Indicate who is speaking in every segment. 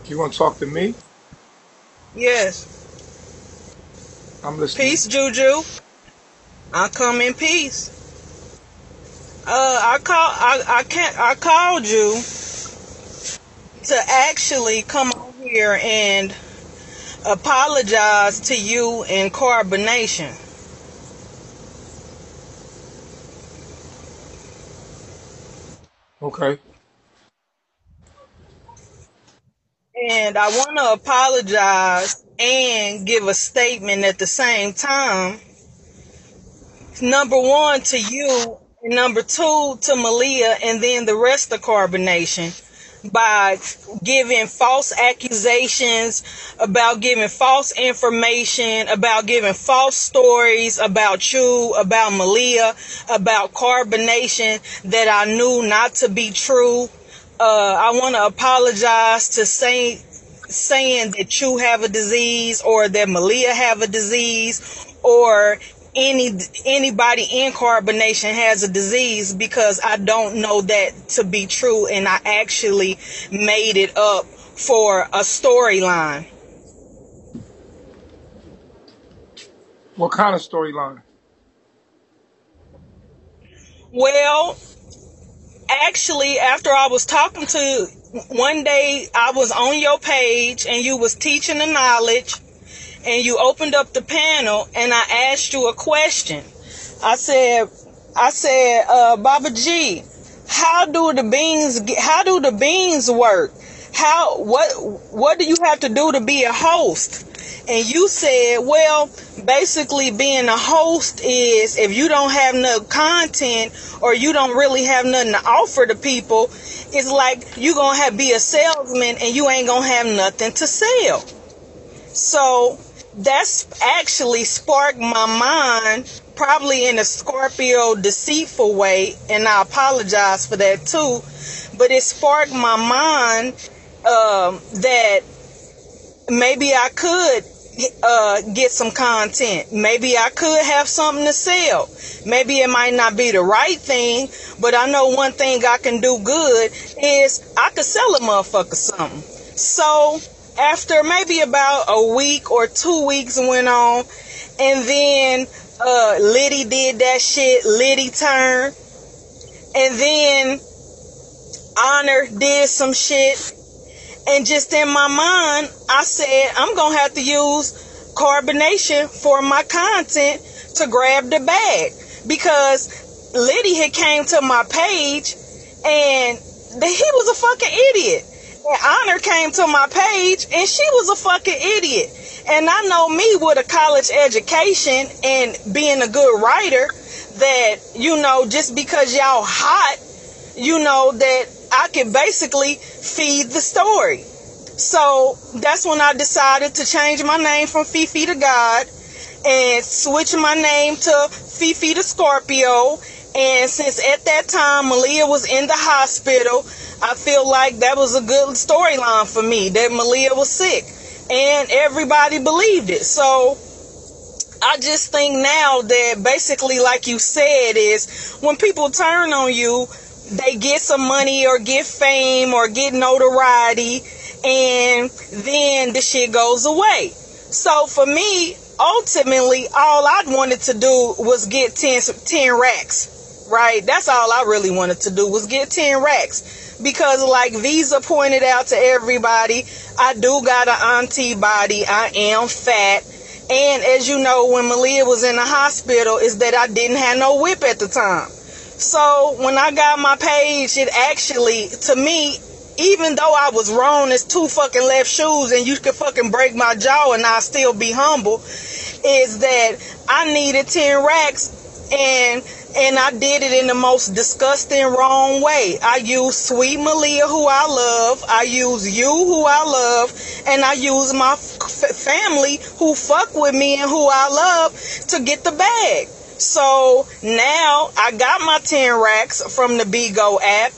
Speaker 1: You want to talk to me?
Speaker 2: Yes.
Speaker 1: I'm listening.
Speaker 2: Peace, Juju. I come in peace. I called you to actually come on here and apologize to you and Carbonation.
Speaker 1: Okay.
Speaker 2: And I want to apologize and give a statement at the same time. Number one, to you, and number two, to Malia, and then the rest of Carbonation, by giving false accusations, about giving false information, about giving false stories about you, about Malia, about Carbonation that I knew not to be true. I want to apologize to saying that you have a disease, or that Malia have a disease, or anybody in Carbonation has a disease, because I don't know that to be true, and I actually made it up for a storyline.
Speaker 1: What kind of storyline?
Speaker 2: Well, actually, after I was talking to, one day I was on your page and you was teaching the knowledge, and you opened up the panel and I asked you a question. I said, Baba G, how do the beans work? What do you have to do to be a host? And you said, well, basically being a host is, if you don't have no content, or you don't really have nothing to offer to people, it's like you gonna be a salesman and you ain't gonna have nothing to sell. So that's actually sparked my mind, probably in a Scorpio deceitful way, and I apologize for that too, but it sparked my mind that maybe I could get some content. Maybe I could have something to sell. Maybe it might not be the right thing, but I know one thing I can do good is I could sell a motherfucker something. So after maybe about a week or 2 weeks went on, and then Liddy did that shit, Liddy turn, and then Honor did some shit, and just in my mind, I said, I'm going to have to use Carbonation for my content to grab the bag. Because Liddy had came to my page, and he was a fucking idiot. And Honor came to my page, and she was a fucking idiot. And I know me with a college education and being a good writer, that, just because y'all hot, that I could basically feed the story. So that's when I decided to change my name from Fifi to God and switch my name to Fifi to Scorpio. And since at that time Malia was in the hospital, I feel like that was a good storyline for me, that Malia was sick. And everybody believed it. So I just think now that basically, like you said, is when people turn on you, they get some money or get fame or get notoriety, and then the shit goes away. So for me, ultimately, all I wanted to do was get 10 racks, right? That's all I really wanted to do, was get 10 racks. Because like Visa pointed out to everybody, I do got an auntie body. I am fat. And as you know, when Malia was in the hospital, is that I didn't have no whip at the time. So when I got my page, it actually, to me, even though I was wrong as two fucking left shoes and you could fucking break my jaw and I'll still be humble, is that I needed 10 racks, and I did it in the most disgusting, wrong way. I used Sweet Malia, who I love. I use you, who I love. And I use my family, who fuck with me and who I love, to get the bag. So now I got my 10 racks from the Bigo app,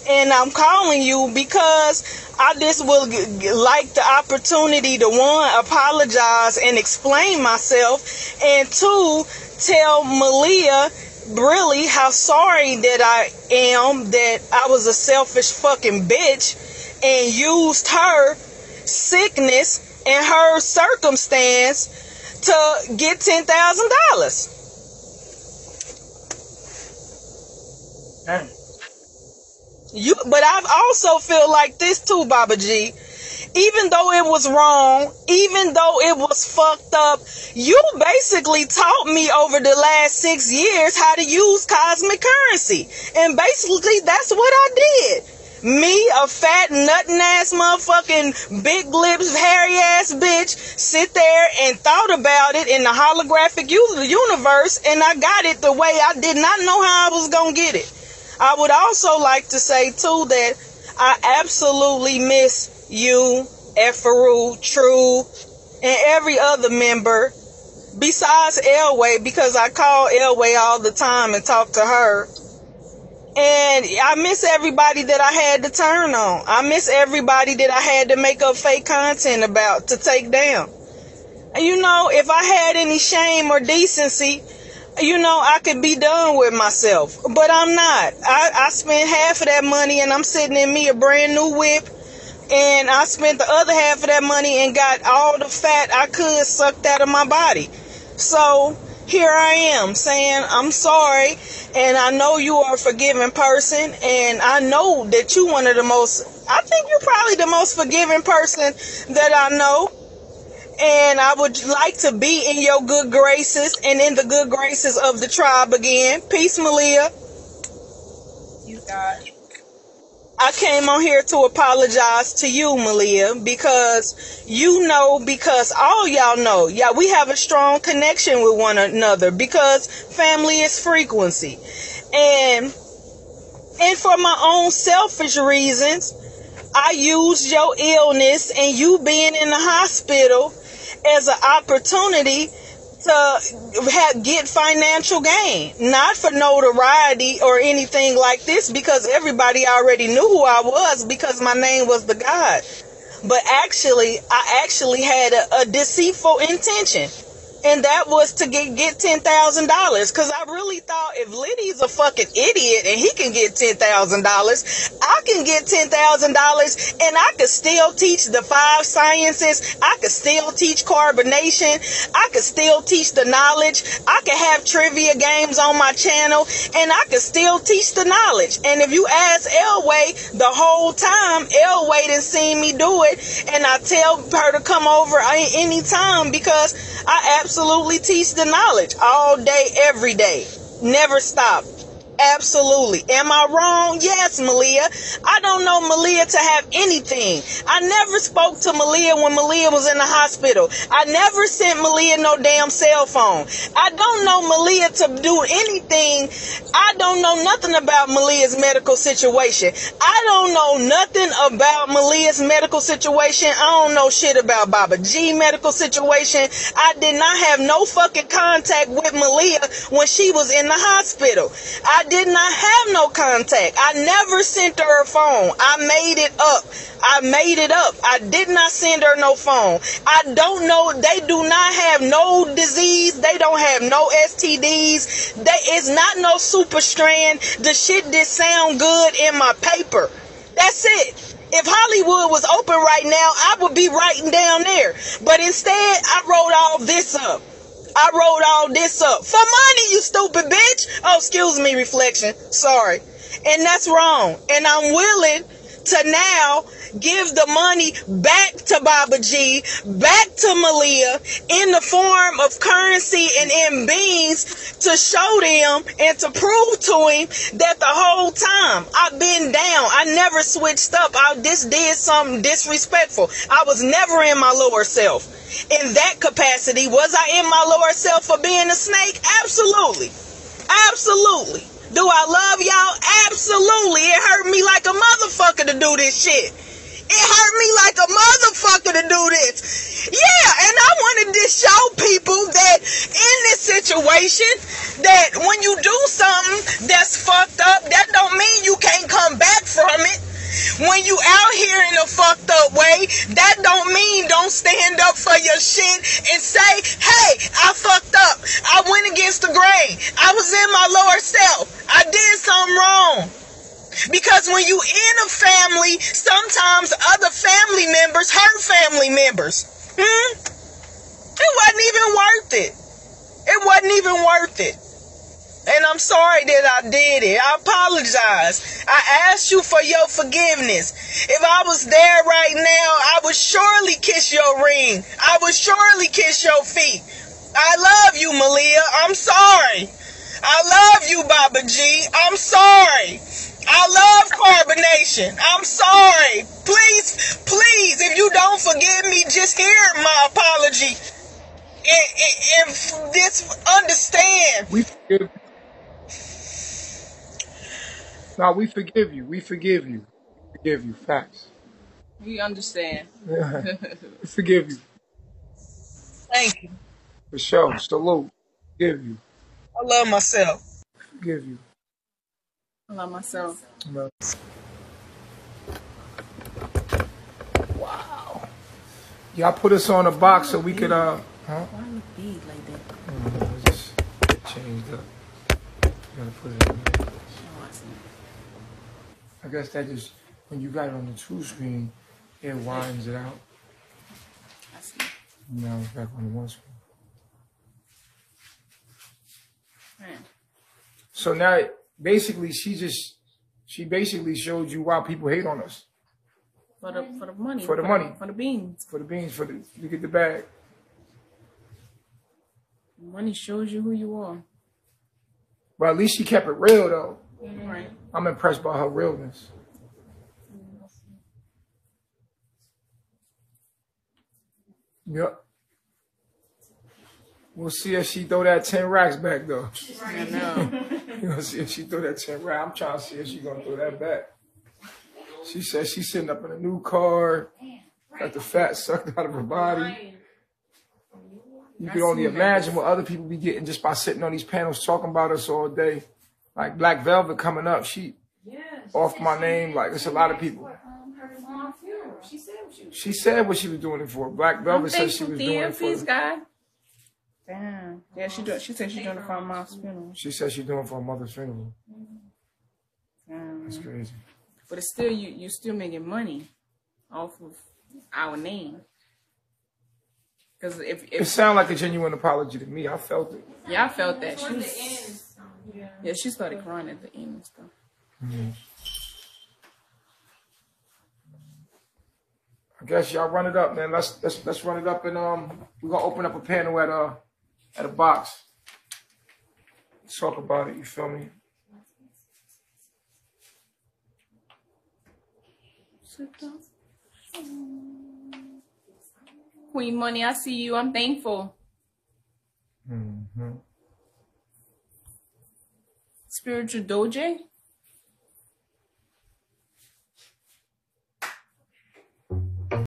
Speaker 2: and I'm calling you because I just would like the opportunity to, one, apologize and explain myself, and two, tell Malia really how sorry that I am, that I was a selfish fucking bitch and used her sickness and her circumstance to get $10,000. But I've also feel like this too, Baba G. Even though it was wrong, even though it was fucked up, you basically taught me over the last 6 years how to use cosmic currency. And basically that's what I did. Me, a fat, nutting ass motherfucking big lips, hairy ass bitch, sit there and thought about it in the holographic universe, and I got it the way I did not know how I was gonna get it. I would also like to say too that I absolutely miss you, Eferu, True, and every other member besides Elway, because I call Elway all the time and talk to her. And I miss everybody that I had to turn on. I miss everybody that I had to make up fake content about to take down. And you know, if I had any shame or decency, you know, I could be done with myself. But I'm not. I spent half of that money and I'm sitting in me a brand new whip. And I spent the other half of that money and got all the fat I could sucked out of my body. So here I am saying I'm sorry, and I know you are a forgiving person, and I know that you one of the most, I think you're probably the most forgiving person that I know. And I would like to be in your good graces and in the good graces of the tribe again. Peace, Malia.
Speaker 3: You got it.
Speaker 2: I came on here to apologize to you, Malia, because because all y'all know, yeah, we have a strong connection with one another because family is frequency. And for my own selfish reasons, I used your illness and you being in the hospital as an opportunity to get financial gain, not for notoriety or anything like this, because everybody already knew who I was because my name was the God. But actually, I actually had a deceitful intention, and that was to get $10,000, because I really thought if Liddy's a fucking idiot and he can get $10,000, I can get $10,000, and I could still teach the 5 sciences. I could still teach carbonation. I could still teach the knowledge. I could have trivia games on my channel, and I could still teach the knowledge. And if you ask Elway, the whole time Elway didn't see me do it, and I tell her to come over anytime because I absolutely teach the knowledge all day, every day. Never stop. Absolutely. Am I wrong? Yes, Malia. I don't know Malia to have anything. I never spoke to Malia when Malia was in the hospital. I never sent Malia no damn cell phone. I don't know Malia to do anything. I don't know nothing about Malia's medical situation. I don't know nothing about Malia's medical situation. I don't know shit about Baba G medical situation. I did not have no fucking contact with Malia when she was in the hospital. I did not have no contact. I never sent her a phone. I made it up. I did not send her no phone. I don't know. They do not have no disease. They don't have no STDs. It's not no super strand. The shit did sound good in my paper. That's it. If Hollywood was open right now, I would be writing down there. But instead, I wrote all this up. For money, you stupid bitch. Oh, excuse me, reflection. Sorry. And that's wrong. And I'm willing to now give the money back to Baba G, back to Malia, in the form of currency and in beans, to show them and to prove to him that the whole time I've been down. I never switched up. I just did something disrespectful. I was never in my lower self. In that capacity, was I in my lower self for being a snake? Absolutely. Absolutely. Do I love y'all? Absolutely. It hurt me like a motherfucker to do this shit. It hurt me like a motherfucker to do this. Yeah, and I wanted to show people that in this situation, that when you do something that's fucked up, that don't mean you can't come back from it. When you out here in a fucked up way, that don't mean don't stand up for your shit and say, hey, I fucked up. I went against the grain. I was in my lower self. I did something wrong. Because when you in a family, sometimes other family members members hurt family members. It wasn't even worth it. It wasn't even worth it. And I'm sorry that I did it. I apologize. I asked you for your forgiveness. If I was there right now, I would surely kiss your ring. I would surely kiss your feet. I love you, Malia. I'm sorry. I love you, Baba G. I'm sorry. I love carbonation. I'm sorry. Please, please, if you don't forgive me, just hear my apology. If this, understand.
Speaker 1: We forgive you. No, we forgive you. We forgive you. We forgive you. Facts.
Speaker 3: We understand.
Speaker 1: Yeah. We forgive you.
Speaker 2: Thank you.
Speaker 1: For sure. Salute. Forgive you.
Speaker 2: I love myself.
Speaker 1: Forgive you.
Speaker 3: I love myself.
Speaker 1: Wow. Y'all put us on a box so we could
Speaker 3: Why look big like that?
Speaker 1: Just changed up. You gotta put it in there.
Speaker 3: Oh, I see.
Speaker 1: I guess that just when you got it on the two screen, it winds it out.
Speaker 3: I see.
Speaker 1: Now it's back on the one screen.
Speaker 3: Man.
Speaker 1: So now basically she basically showed you why people hate on us.
Speaker 3: For the money.
Speaker 1: For the money.
Speaker 3: For the beans.
Speaker 1: For the beans, you get the bag.
Speaker 3: Money shows you who you are.
Speaker 1: But at least she kept it real though.
Speaker 3: Right.
Speaker 1: I'm impressed by her realness. Yep. We'll see if she throw that 10 racks back though.
Speaker 3: I know.
Speaker 1: You're gonna see if she throw that 10 racks. I'm trying to see if she gonna throw that back. She said she's sitting up in a new car, got the fat sucked out of her body. You can only imagine what other people be getting just by sitting on these panels talking about us all day. Like Black Velvet coming up, she off my name. Like it's a lot of people. She said what she was doing it for. Black Velvet said she was doing it for.
Speaker 3: Guy. Damn. Yeah, she said she's doing it for her mom's funeral.
Speaker 1: She said she's doing it for her mother's funeral. That's crazy.
Speaker 3: But it's still you still making money off of our name. Because if
Speaker 1: it sounded like a genuine apology to me. I felt it.
Speaker 3: Yeah, I felt that. She started crying at the end and stuff.
Speaker 1: Mm-hmm. I guess y'all run it up, man. Let's run it up, and we're gonna open up a panel at a box. Let's talk about it. You feel me?
Speaker 3: Queen Money, I see you. I'm thankful.
Speaker 1: Mm-hmm.
Speaker 3: Spiritual Doje.